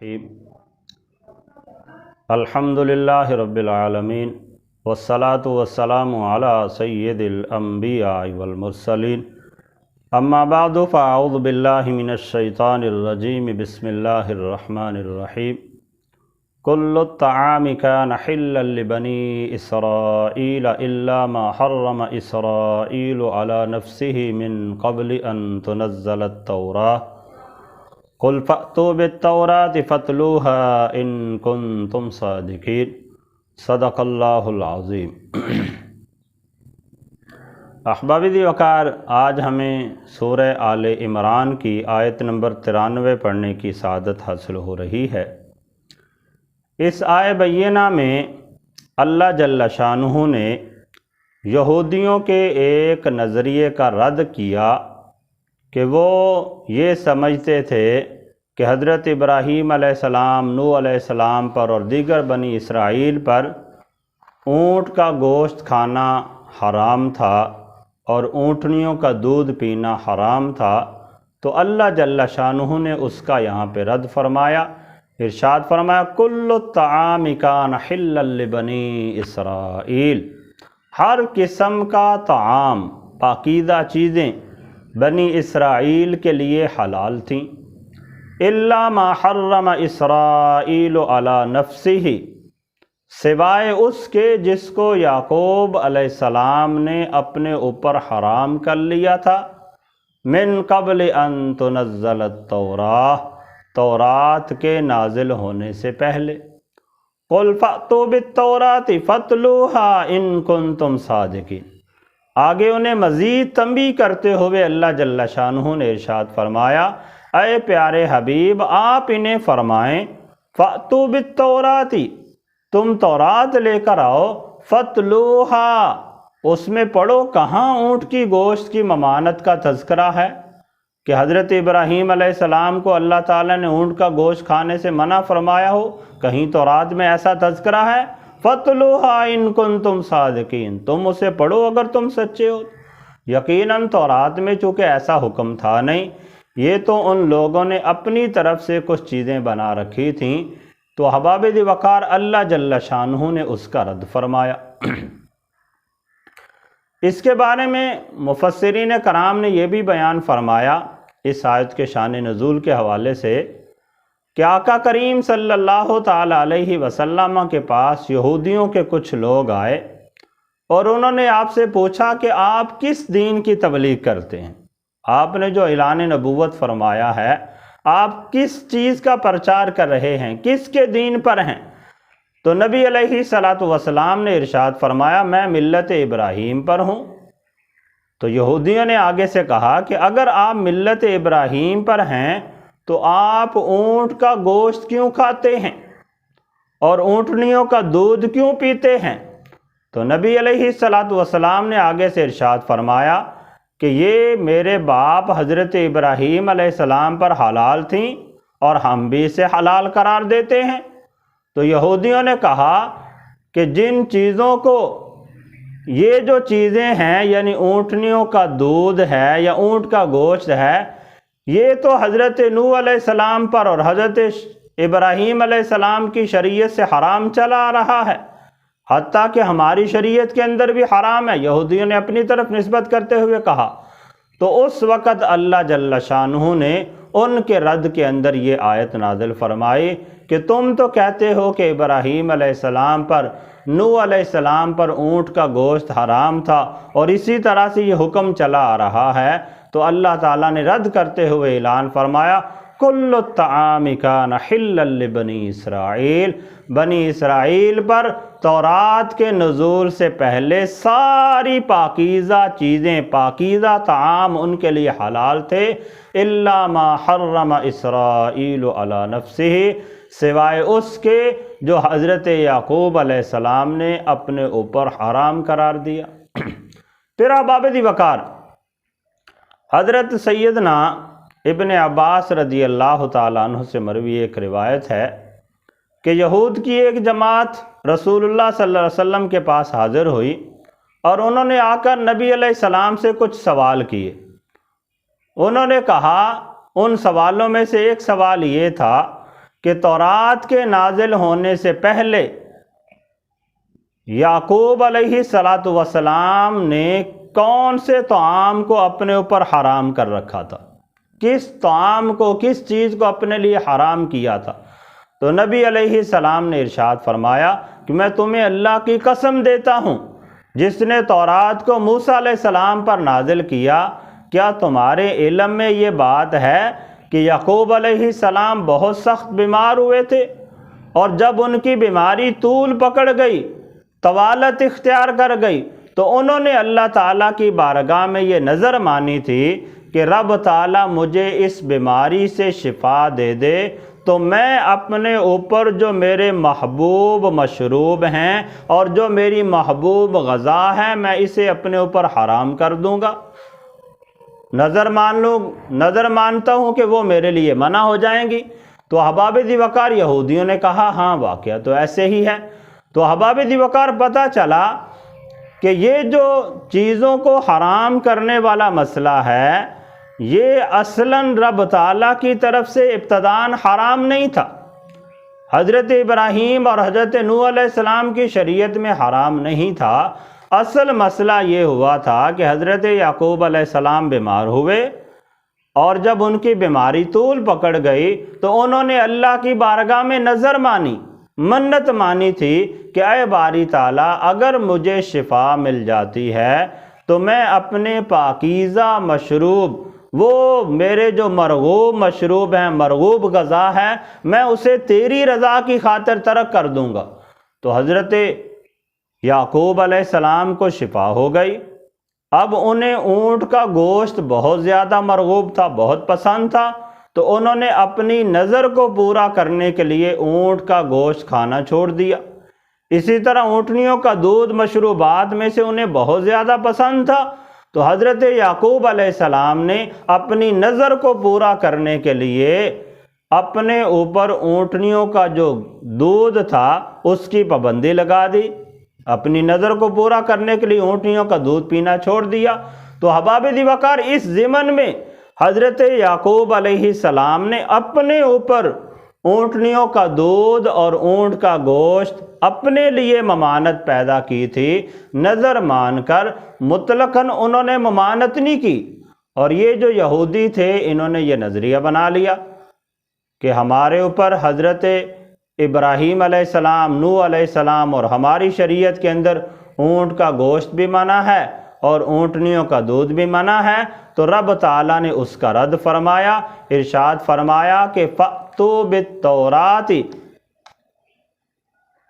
الرحیم الحمدللہ رب العالمین والصلاة والسلام علی سید الانبیاء والمرسلین اما بعد فاعوذ باللہ من الشیطان الرجیم بسم اللہ الرحمن الرحیم کل الطعام کان حلا لبنی اسرائیل الا ما حرم اسرائیل علی نفسه من قبل ان تنزل التوراۃ قل فأتوا بالتوراۃ فاتلوها ان کنتم صادقین صدق اللہ العظیم۔ احباب دی وقار، آج ہمیں سورہ آل عمران کی آیت نمبر 93 پڑھنے کی سعادت حاصل ہو رہی ہے۔ اس آیہ بینہ میں اللہ جل شانہ نے یہودیوں کے ایک نظریے کا رد کیا کہ وہ یہ سمجھتے تھے کہ حضرت ابراہیم علیہ السلام، نوح علیہ السلام پر اور دیگر بنی اسرائیل پر اونٹ کا گوشت کھانا حرام تھا اور اونٹنیوں کا دودھ پینا حرام تھا، تو اللہ جل شانہ نے اس کا یہاں پہ رد فرمایا، ارشاد فرمایا کل الطعام کان حلا لبنی اسرائیل، ہر قسم کا طعام، پاکیزہ چیزیں بنی اسرائیل کے لیے حلال تھیں، الا ما حرم اسرائیل علی نفسہ، سوائے اس کے جس کو یعقوب علیہ السلام نے اپنے اوپر حرام کر لیا تھا، من قبل ان تنزل التوراۃ، تورات کے نازل ہونے سے پہلے۔ قل فأتوا بالتوراۃ فاتلوها ان کنتم صادقین، آگے انہیں مزید تنبیہ کرتے ہوئے اللہ جل شانہ نے ارشاد فرمایا، اے پیارے حبیب آپ انہیں فرمائیں فأتوا بالتوراۃ، تم تورات لے کر آؤ، فتلوہا، اس میں پڑھو کہاں اونٹ کی گوشت کی ممانعت کا تذکرہ ہے کہ حضرت ابراہیم علیہ السلام کو اللہ تعالیٰ نے اونٹ کا گوشت کھانے سے منع فرمایا ہو، کہیں تورات میں ایسا تذکرہ ہے؟ فتلوہا ان کنتم صادقین، تم اسے پڑھو اگر تم سچے ہو۔ یقیناً تورات میں چونکہ ایسا حکم تھا نہیں، یہ تو ان لوگوں نے اپنی طرف سے کچھ چیزیں بنا رکھی تھیں، تو احباب دی وقار اللہ جل شانہ نے اس کا رد فرمایا۔ اس کے بارے میں مفسرین کرام نے یہ بھی بیان فرمایا اس آیت کے شان نزول کے حوالے سے کہ آقا کریم صلی اللہ تعالی علیہ وسلم کے پاس یہودیوں کے کچھ لوگ آئے اور انہوں نے آپ سے پوچھا کہ آپ کس دین کی تبلیغ کرتے ہیں، آپ نے جو اعلان نبوت فرمایا ہے آپ کس چیز کا پرچار کر رہے ہیں، کس کے دین پر ہیں؟ تو نبی علیہ السلام نے ارشاد فرمایا میں ملت ابراہیم پر ہوں۔ تو یہودیوں نے آگے سے کہا کہ اگر آپ ملت ابراہیم پر ہیں تو آپ اونٹ کا گوشت کیوں کھاتے ہیں اور اونٹنیوں کا دودھ کیوں پیتے ہیں؟ تو نبی علیہ السلام نے آگے سے ارشاد فرمایا کہ یہ میرے باپ حضرت ابراہیم علیہ السلام پر حلال تھیں اور ہم بھی اسے حلال قرار دیتے ہیں۔ تو یہودیوں نے کہا کہ جن چیزوں کو، یہ جو چیزیں ہیں یعنی اونٹنیوں کا دودھ ہے یا اونٹ کا گوشت ہے، یہ تو حضرت نوح علیہ السلام پر اور حضرت ابراہیم علیہ السلام کی شریعت سے حرام چلا آ رہا ہے، حتیٰ کہ ہماری شریعت کے اندر بھی حرام ہے، یہودیوں نے اپنی طرف نسبت کرتے ہوئے کہا۔ تو اس وقت اللہ جل شانہ نے ان کے رد کے اندر یہ آیت نازل فرمائی کہ تم تو کہتے ہو کہ ابراہیم علیہ السلام پر، نوح علیہ السلام پر اونٹ کا گوشت حرام تھا اور اسی طرح سے یہ حکم چلا آ رہا ہے، تو اللہ تعالیٰ نے رد کرتے ہوئے اعلان فرمایا کل الطعام کان حلا لبنی اسرائیل، بنی اسرائیل پر تورات کے نزول سے پہلے ساری پاکیزہ چیزیں، پاکیزہ طعام ان کے لیے حلال تھے، الا ما حرم اسرائیل علی نفسہ، سوائے اس کے جو حضرت یعقوب علیہ السلام نے اپنے اوپر حرام قرار دیا۔ پھر احباب دی وقار، حضرت سیدنا ابن عباس رضی اللہ تعالیٰ عنہ سے مروی ایک روایت ہے کہ یہود کی ایک جماعت رسول اللہ صلی اللہ علیہ وسلم کے پاس حاضر ہوئی اور انہوں نے آ کر نبی علیہ السلام سے کچھ سوال کیے۔ انہوں نے کہا، ان سوالوں میں سے ایک سوال یہ تھا کہ تورات کے نازل ہونے سے پہلے یعقوب علیہ الصلاۃ والسلام نے کون سے طعام کو اپنے اوپر حرام کر رکھا تھا، کس طعام کو، کس چیز کو اپنے لیے حرام کیا تھا؟ تو نبی علیہ السلام نے ارشاد فرمایا کہ میں تمہیں اللہ کی قسم دیتا ہوں جس نے تورات کو موسیٰ علیہ السلام پر نازل کیا، کیا تمہارے علم میں یہ بات ہے کہ یعقوب علیہ السلام بہت سخت بیمار ہوئے تھے، اور جب ان کی بیماری طول پکڑ گئی، طوالت اختیار کر گئی، تو انہوں نے اللہ تعالیٰ کی بارگاہ میں یہ نظر مانی تھی کہ رب تعالیٰ مجھے اس بیماری سے شفا دے دے تو میں اپنے اوپر جو میرے محبوب مشروب ہیں اور جو میری محبوب غذا ہے میں اسے اپنے اوپر حرام کر دوں گا، نظر مانتا ہوں کہ وہ میرے لیے منع ہو جائیں گی۔ تو احباب ذی وقار یہودیوں نے کہا ہاں واقعہ تو ایسے ہی ہے۔ تو احباب ذی وقار پتہ چلا کہ یہ جو چیزوں کو حرام کرنے والا مسئلہ ہے یہ اصلاً رب تعالیٰ کی طرف سے ابتداءً حرام نہیں تھا، حضرت ابراہیم اور حضرت نوح علیہ السلام کی شریعت میں حرام نہیں تھا۔ اصل مسئلہ یہ ہوا تھا کہ حضرت یعقوب علیہ السلام بیمار ہوئے، اور جب ان کی بیماری طول پکڑ گئی تو انہوں نے اللہ کی بارگاہ میں نظر مانی، منت مانی تھی کہ اے باری تعالیٰ اگر مجھے شفا مل جاتی ہے تو میں اپنے پاکیزہ مشروب، وہ میرے جو مرغوب مشروب ہیں، مرغوب غذا ہے، میں اسے تیری رضا کی خاطر ترک کر دوں گا۔ تو حضرت یعقوب علیہ السلام کو شفا ہو گئی۔ اب انہیں اونٹ کا گوشت بہت زیادہ مرغوب تھا، بہت پسند تھا، تو انہوں نے اپنی نظر کو پورا کرنے کے لیے اونٹ کا گوشت کھانا چھوڑ دیا۔ اسی طرح اونٹنیوں کا دودھ مشروبات میں سے انہیں بہت زیادہ پسند تھا، تو حضرت یعقوب علیہ السلام نے اپنی نظر کو پورا کرنے کے لیے اپنے اوپر اونٹنیوں کا جو دودھ تھا اس کی پابندی لگا دی، اپنی نظر کو پورا کرنے کے لیے اونٹنیوں کا دودھ پینا چھوڑ دیا۔ تو احباب ذی وقار اس ضمن میں حضرت یعقوب علیہ السلام نے اپنے اوپر اونٹنیوں کا دودھ اور اونٹ کا گوشت اپنے لیے ممانت پیدا کی تھی، نظر مان کر مطلقاً انہوں نے ممانت نہیں کی۔ اور یہ جو یہودی تھے انہوں نے یہ نظریہ بنا لیا کہ ہمارے اوپر حضرت ابراہیم علیہ السلام، نوح علیہ السلام اور ہماری شریعت کے اندر اونٹ کا گوشت بھی منع ہے اور اونٹنیوں کا دودھ بھی منع ہے، تو رب تعالیٰ نے اس کا رد فرمایا، ارشاد فرمایا کہ فَأْتُوا بِالتَّوْرَاةِ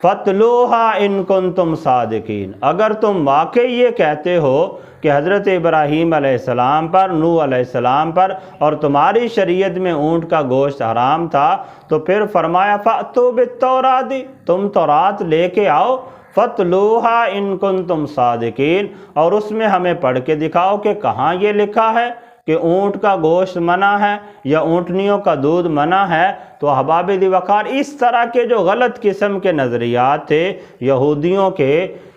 فَاتْلُوهَا إِن كُنتُمْ صَادِقِينَ۔ اگر تم واقعی یہ کہتے ہو کہ حضرت ابراہیم علیہ السلام پر، نوح علیہ السلام پر اور تمہاری شریعت میں اونٹ کا گوشت حرام تھا، تو پھر فرمایا فَأْتُوا بِالتَّوْرَاةِ، تم تورات لے کے آؤ، فَاتْلُوهَا إِن كُنتُمْ صَادِقِينَ، اور اس میں ہمیں پڑھ کے دکھاؤ کہ کہاں یہ لکھا ہے کہ اونٹ کا گوشت منع ہے یا اونٹنیوں کا دودھ منع ہے۔ تو احباب ذی وقار اس طرح کے جو غلط قسم کے نظریات تھے یہودیوں کے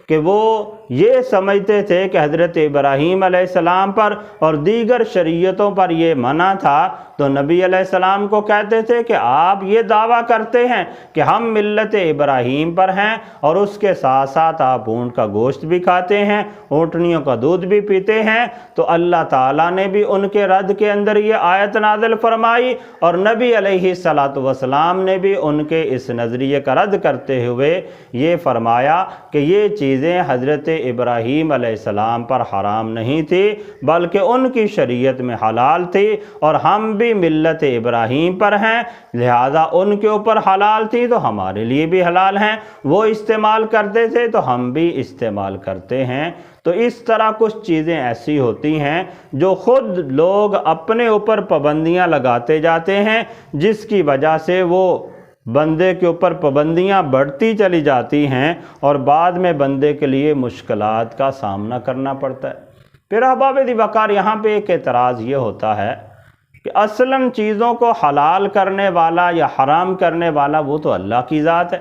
کہ وہ یہ سمجھتے تھے کہ حضرت ابراہیم علیہ السلام پر اور دیگر شریعتوں پر یہ منع تھا، تو نبی علیہ السلام کو کہتے تھے کہ آپ یہ دعویٰ کرتے ہیں کہ ہم ملت ابراہیم پر ہیں اور اس کے ساتھ ساتھ آپ اونٹ کا گوشت بھی کھاتے ہیں، اونٹنیوں کا دودھ بھی پیتے ہیں۔ تو اللہ تعالیٰ نے بھی ان کے رد کے اندر یہ آیت نازل فرمائی، اور نبی علیہ الصلاۃ والسلام نے بھی ان کے اس نظریے کا رد کرتے ہوئے یہ فرمایا کہ یہ چیزیں حضرت ابراہیم علیہ السلام پر حرام نہیں تھی بلکہ ان کی شریعت میں حلال تھی، اور ہم بھی ملت ابراہیم پر ہیں لہذا ان کے اوپر حلال تھی تو ہمارے لیے بھی حلال ہیں، وہ استعمال کرتے تھے تو ہم بھی استعمال کرتے ہیں۔ تو اس طرح کچھ چیزیں ایسی ہوتی ہیں جو خود لوگ اپنے اوپر پابندیاں لگاتے جاتے ہیں، جس کی وجہ سے وہ بندے کے اوپر پابندیاں بڑھتی چلی جاتی ہیں اور بعد میں بندے کے لیے مشکلات کا سامنا کرنا پڑتا ہے۔ پھر احباب ذی وقار یہاں پہ ایک اعتراض یہ ہوتا ہے کہ اصلاً چیزوں کو حلال کرنے والا یا حرام کرنے والا وہ تو اللہ کی ذات ہے،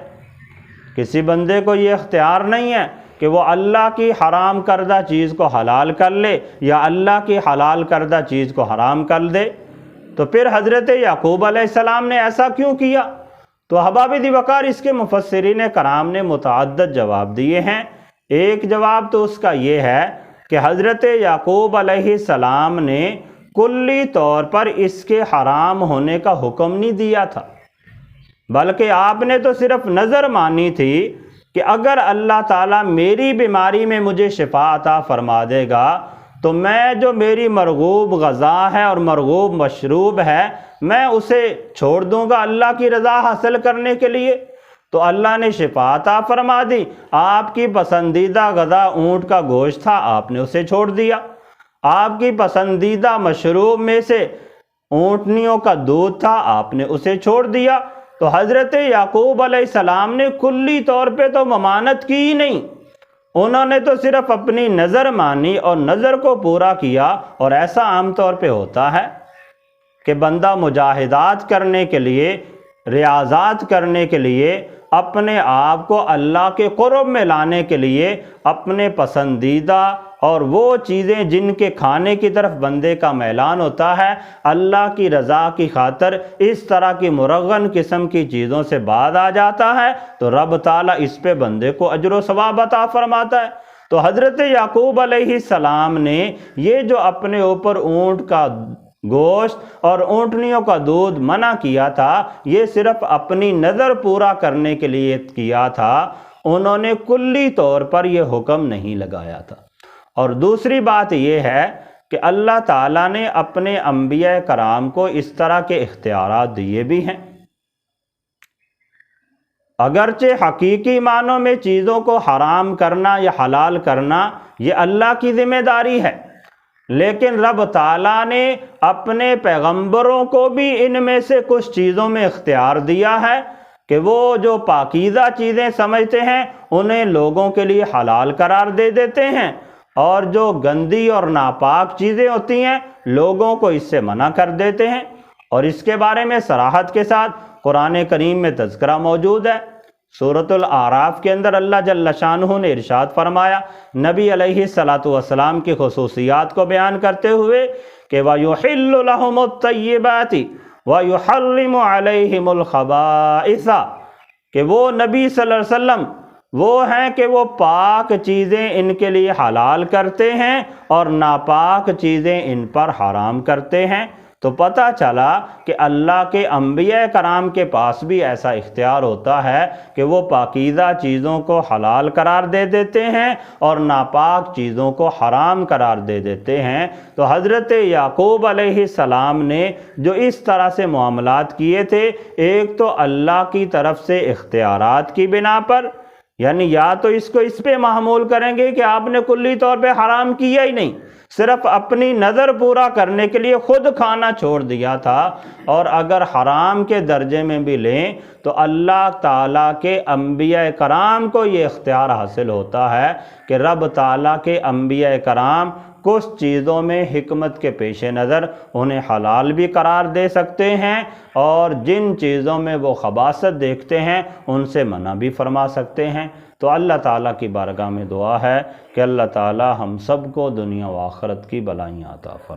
کسی بندے کو یہ اختیار نہیں ہے کہ وہ اللہ کی حرام کردہ چیز کو حلال کر لے یا اللہ کی حلال کردہ چیز کو حرام کر دے۔ تو پھر حضرت یعقوب علیہ السلام نے ایسا کیوں کیا؟ تو احباب دی وقار اس کے مفسرین کرام نے متعدد جواب دیے ہیں۔ ایک جواب تو اس کا یہ ہے کہ حضرت یعقوب علیہ السلام نے کلی طور پر اس کے حرام ہونے کا حکم نہیں دیا تھا، بلکہ آپ نے تو صرف نظر مانی تھی کہ اگر اللہ تعالیٰ میری بیماری میں مجھے شفا عطا فرما دے گا تو میں جو میری مرغوب غذا ہے اور مرغوب مشروب ہے میں اسے چھوڑ دوں گا اللہ کی رضا حاصل کرنے کے لیے۔ تو اللہ نے شفا عطا فرما دی، آپ کی پسندیدہ غذا اونٹ کا گوشت تھا، آپ نے اسے چھوڑ دیا۔ آپ کی پسندیدہ مشروب میں سے اونٹنیوں کا دودھ تھا، آپ نے اسے چھوڑ دیا۔ تو حضرت یعقوب علیہ السلام نے کلی طور پہ تو ممانت کی ہی نہیں، انہوں نے تو صرف اپنی نظر مانی اور نظر کو پورا کیا۔ اور ایسا عام طور پہ ہوتا ہے کہ بندہ مجاہدات کرنے کے لیے، ریاضات کرنے کے لیے، اپنے آپ کو اللہ کے قرب میں لانے کے لیے اپنے پسندیدہ اور وہ چیزیں جن کے کھانے کی طرف بندے کا میلان ہوتا ہے، اللہ کی رضا کی خاطر اس طرح کی مرغن قسم کی چیزوں سے بعد آ جاتا ہے تو رب تعالیٰ اس پہ بندے کو اجر و ثواب عطا فرماتا ہے۔ تو حضرت یعقوب علیہ السلام نے یہ جو اپنے اوپر اونٹ کا گوشت اور اونٹنیوں کا دودھ منع کیا تھا، یہ صرف اپنی نظر پورا کرنے کے لیے کیا تھا، انہوں نے کلی طور پر یہ حکم نہیں لگایا تھا۔ اور دوسری بات یہ ہے کہ اللہ تعالیٰ نے اپنے انبیاء کرام کو اس طرح کے اختیارات دیے بھی ہیں۔ اگرچہ حقیقی معنوں میں چیزوں کو حرام کرنا یا حلال کرنا یہ اللہ کی ذمہ داری ہے، لیکن رب تعالیٰ نے اپنے پیغمبروں کو بھی ان میں سے کچھ چیزوں میں اختیار دیا ہے کہ وہ جو پاکیزہ چیزیں سمجھتے ہیں انہیں لوگوں کے لیے حلال قرار دے دیتے ہیں، اور جو گندی اور ناپاک چیزیں ہوتی ہیں لوگوں کو اس سے منع کر دیتے ہیں۔ اور اس کے بارے میں صراحت کے ساتھ قرآن کریم میں تذکرہ موجود ہے۔ سورۃ الاعراف کے اندر اللہ جل شانہ نے ارشاد فرمایا نبی علیہ الصلاۃ والسلام کی خصوصیات کو بیان کرتے ہوئے کہ وَيُحِلُّ لَهُمُ الطَّيِّبَاتِ وَيُحَرِّمُ عَلَيْهِمُ الْخَبَائِثَ، کہ وہ نبی صلی اللہ علیہ وسلم وہ ہیں کہ وہ پاک چیزیں ان کے لیے حلال کرتے ہیں اور ناپاک چیزیں ان پر حرام کرتے ہیں۔ تو پتہ چلا کہ اللہ کے انبیاء کرام کے پاس بھی ایسا اختیار ہوتا ہے کہ وہ پاکیزہ چیزوں کو حلال قرار دے دیتے ہیں اور ناپاک چیزوں کو حرام قرار دے دیتے ہیں۔ تو حضرت یعقوب علیہ السلام نے جو اس طرح سے معاملات کیے تھے، ایک تو اللہ کی طرف سے اختیارات کی بنا پر، یعنی یا تو اس کو اس پہ محمول کریں گے کہ آپ نے کلی طور پہ حرام کیا ہی نہیں، صرف اپنی نظر پورا کرنے کے لیے خود کھانا چھوڑ دیا تھا، اور اگر حرام کے درجے میں بھی لیں تو اللہ تعالیٰ کے انبیاء کرام کو یہ اختیار حاصل ہوتا ہے کہ رب تعالیٰ کے انبیاء کرام کچھ چیزوں میں حکمت کے پیش نظر انہیں حلال بھی قرار دے سکتے ہیں، اور جن چیزوں میں وہ خباثت دیکھتے ہیں ان سے منع بھی فرما سکتے ہیں۔ تو اللہ تعالیٰ کی بارگاہ میں دعا ہے کہ اللہ تعالیٰ ہم سب کو دنیا و آخرت کی بلائیاں عطا فرمائے۔